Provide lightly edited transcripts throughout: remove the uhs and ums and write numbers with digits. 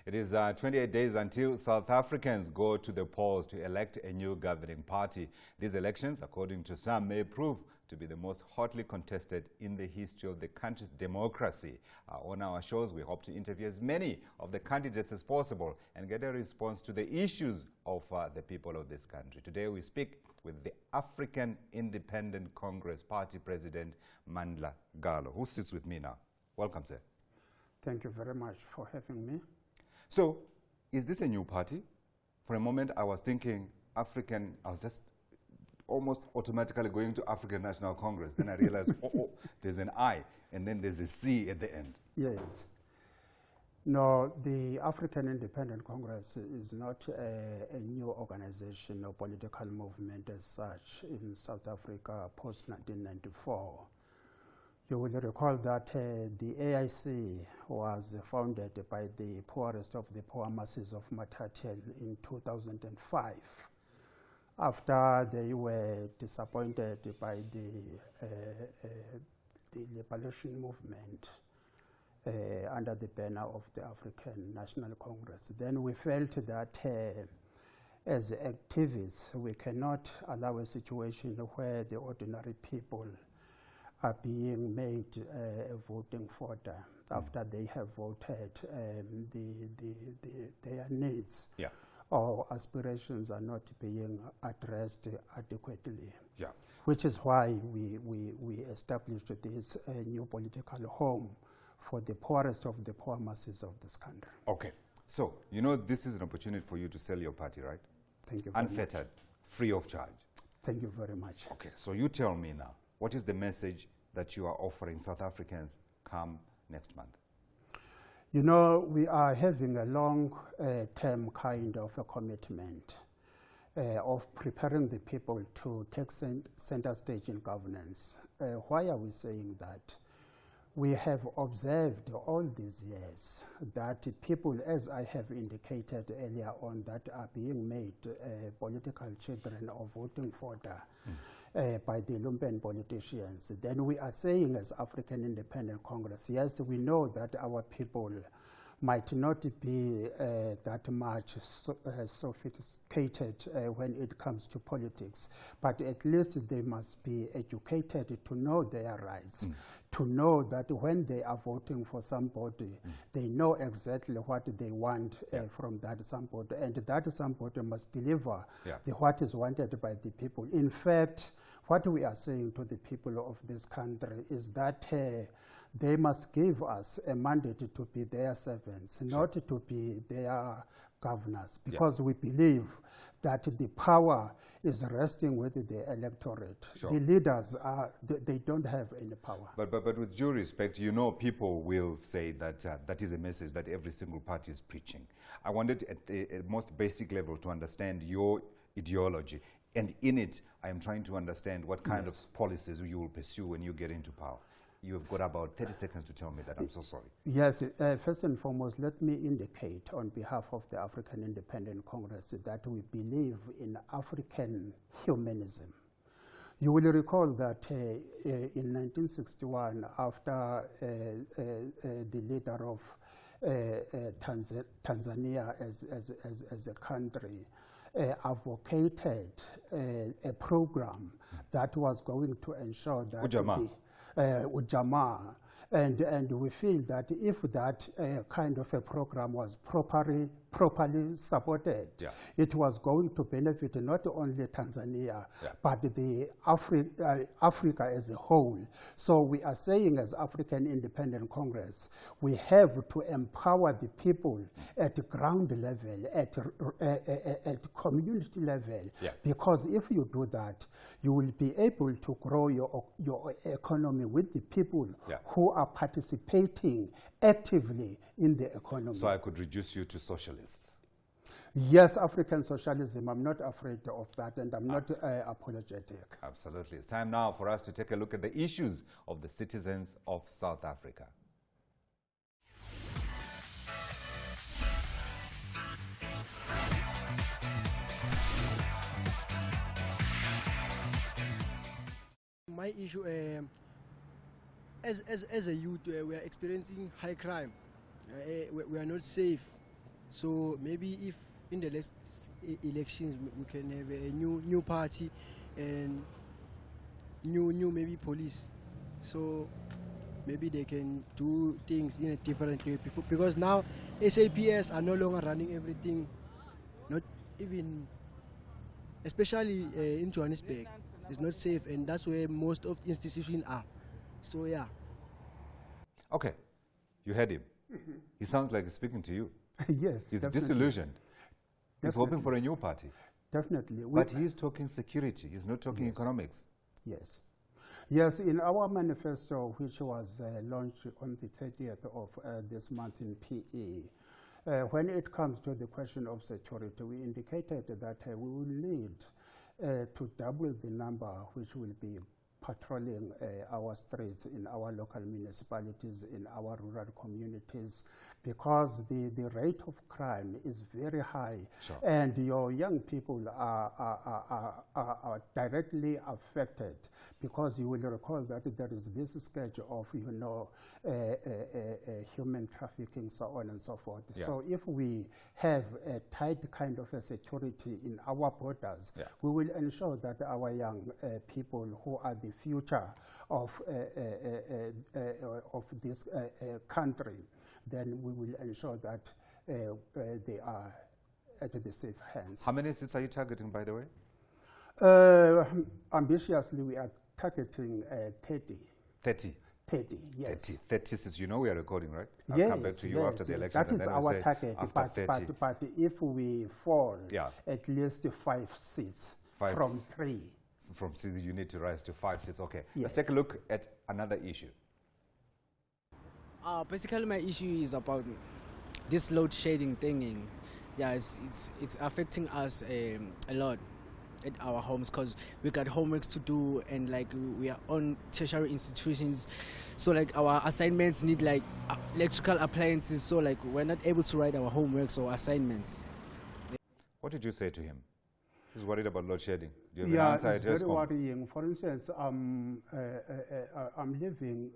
It is 28 days until South Africans go to the polls to elect a new governing party. These elections, according to some, may prove to be the most hotly contested in the history of the country's democracy. On our shows, we hope to interview as many of the candidates as possible and get a response to the issues of the people of this country. Today, we speak with the African Independent Congress Party President, Mandla Galo, who sits with me now. Welcome, sir. Thank you very much for having me. So, is this a new party? For a moment, I was thinking African, I was just almost automatically going to African National Congress. Then I realized, oh, there's an I, and then there's a C at the end. Yes. No, the African Independent Congress is not a new organization or political movement as such in South Africa post-1994. You will recall that the AIC was founded by the poorest of the poor masses of Matatiele in 2005. After they were disappointed by the liberation movement under the banner of the African National Congress, then we felt that as activists, we cannot allow a situation where the ordinary people are being made a voting fodder after they have voted. Their needs or aspirations are not being addressed adequately. Yeah. Which is why we established this new political home for the poorest of the poor masses of this country. Okay. So, you know, this is an opportunity for you to sell your party, right? Thank you very much. Unfettered, free of charge. Thank you very much. Okay, so you tell me now, what is the message that you are offering South Africans come next month? You know, we are having a long-term kind of a commitment of preparing the people to take center stage in governance. Why are we saying that? We have observed all these years that people, as I have indicated earlier on, that are being made political children or voting fodder by the lumpen politicians. Then we are saying as African Independent Congress, yes, we know that our people might not be that much sophisticated when it comes to politics, but at least they must be educated to know their rights, to know that when they are voting for somebody, they know exactly what they want from that somebody, and that somebody must deliver what is wanted by the people. In fact, what we are saying to the people of this country is that they must give us a mandate to be their servants, not to be their governors, because we believe that the power is resting with the electorate. The leaders they don't have any power. But with due respect, you know, people will say that that is a message that every single party is preaching. I wanted at the most basic level to understand your ideology. And in it, I am trying to understand what kind of policies you will pursue when you get into power. You've got about 30 seconds to tell me that. I'm so sorry. Yes, first and foremost, let me indicate on behalf of the African Independent Congress that we believe in African humanism. You will recall that in 1961, after the leader of Tanzania as a country advocated a program that was going to ensure that Ujamaa, and we feel that if that kind of a program was properly supported, it was going to benefit not only Tanzania, but the Africa as a whole. So we are saying as African Independent Congress, we have to empower the people at ground level, at community level, because if you do that, you will be able to grow your economy with the people who are participating actively in the economy. So I could reduce you to socialists. Yes, African socialism. I'm not afraid of that, and I'm not apologetic. Absolutely. It's time now for us to take a look at the issues of the citizens of South Africa. My issue, as a youth, we are experiencing high crime. We are not safe. So maybe if in the next elections we can have a new party and new maybe police. So maybe they can do things in a different way because now SAPS are no longer running everything, not even, especially in Johannesburg. It's not safe, and that's where most of the institutions are. So yeah. Okay, you heard him. He sounds like he's speaking to you. Yes, He's definitely. disillusioned. He's Definitely. hoping for a new party. Definitely. But he's talking security. He's not talking economics. Yes. Yes, in our manifesto, which was launched on the 30th of this month in PE, when it comes to the question of security, we indicated that we will need to double the number which will be patrolling our streets in our local municipalities, in our rural communities, because the rate of crime is very high. Sure. And your young people are directly affected, because you will recall that there is this sketch of, you know, human trafficking, so on and so forth. Yeah. So if we have a tight kind of a security in our borders, Yeah. we will ensure that our young people, who are the future of this country, then we will ensure that they are at the safe hands. How many seats are you targeting, by the way? Ambitiously, we are targeting 30. 30. 30, yes. 30 seats. You know we are recording, right? I'll Yes, come back to you yes, after the yes. election. That and is then we'll our say target. after 30. But if we fall Yeah. at least 5 seats 5 from 3. From 6, you need to rise to 5 seats. Okay. Yes. Let's take a look at another issue. Basically, my issue is about this load shedding thing. Yeah, it's affecting us a lot at our homes, because we got homeworks to do, and like we are on tertiary institutions, so like our assignments need like electrical appliances, so like we're not able to write our homeworks or assignments. What did you say to him? He's worried about load shedding. Do you have Yeah, an answer it's at very ESCOM? worrying. For instance, I'm living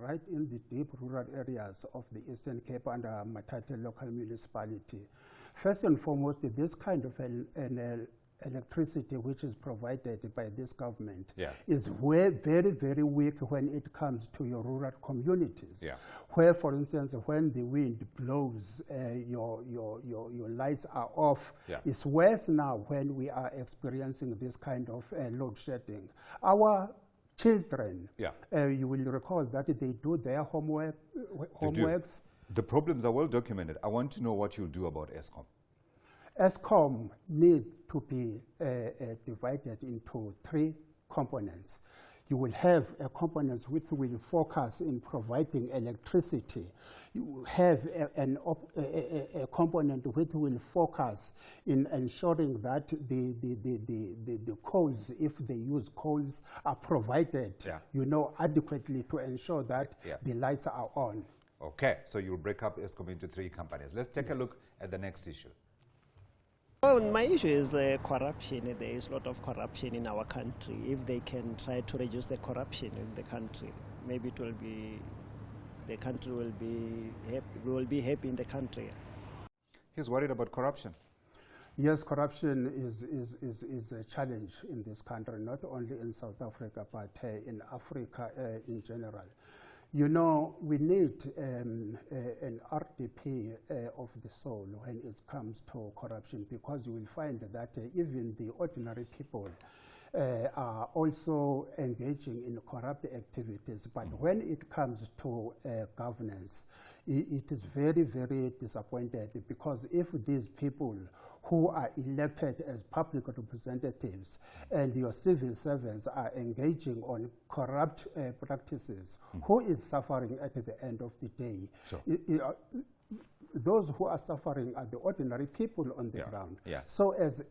right in the deep rural areas of the Eastern Cape under Matate local municipality. First and foremost, this kind of electricity which is provided by this government is very, very weak when it comes to your rural communities. Yeah. Where, for instance, when the wind blows, your lights are off. Yeah. It's worse now when we are experiencing this kind of load shedding. Our children, you will recall that they do their homeworks. The problems are well documented. I want to know what you'll do about ESCOM. ESCOM need to be divided into 3 components. You will have a component which will focus in providing electricity. You will have a component which will focus in ensuring that the coals, if they use coals, are provided, you know, adequately to ensure that the lights are on. Okay, so you'll break up ESCOM into 3 companies. Let's take a look at the next issue. Well, my issue is the corruption. There is a lot of corruption in our country. If they can try to reduce the corruption in the country, maybe it will be, the country will be happy. We will be happy in the country. He's worried about corruption. Yes, corruption is a challenge in this country, not only in South Africa, but in Africa in general. You know, we need an RDP of the soul when it comes to corruption, because you will find that even the ordinary people are also engaging in corrupt activities. But when it comes to governance, it is very, very disappointed, because if these people who are elected as public representatives and your civil servants are engaging on corrupt practices, who is suffering at the end of the day? Sure. Those who are suffering are the ordinary people on the ground. Yeah. So as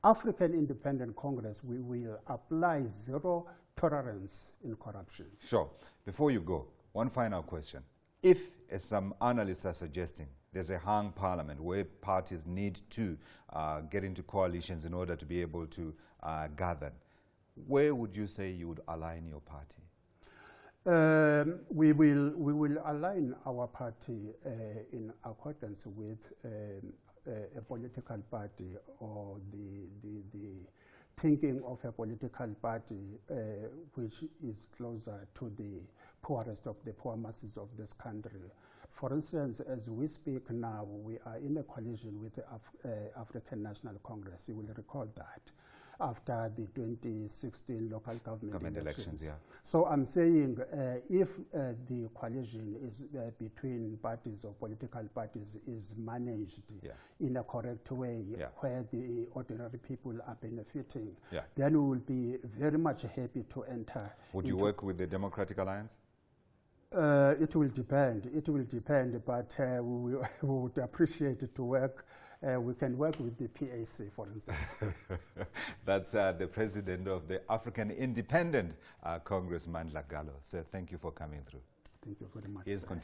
African Independent Congress, we will apply 0 tolerance in corruption. Sure. Before you go, one final question. If, as some analysts are suggesting, there's a hung parliament where parties need to get into coalitions in order to be able to govern, where would you say you would align your party? We will align our party in accordance with a political party, or the thinking of a political party which is closer to the poorest of the poor masses of this country. For instance, as we speak now, we are in a coalition with the African National Congress. You will recall that after the 2016 local government elections. Yeah. So I'm saying if the coalition is between parties or political parties is managed in a correct way, where the ordinary people are benefiting, then we will be very much happy to enter. Would you work with the Democratic Alliance? It will depend. It will depend, but we would appreciate it to work. We can work with the PAC, for instance. That's the president of the African Independent Congress, Mandla Galo. So thank you for coming through. Thank you very much.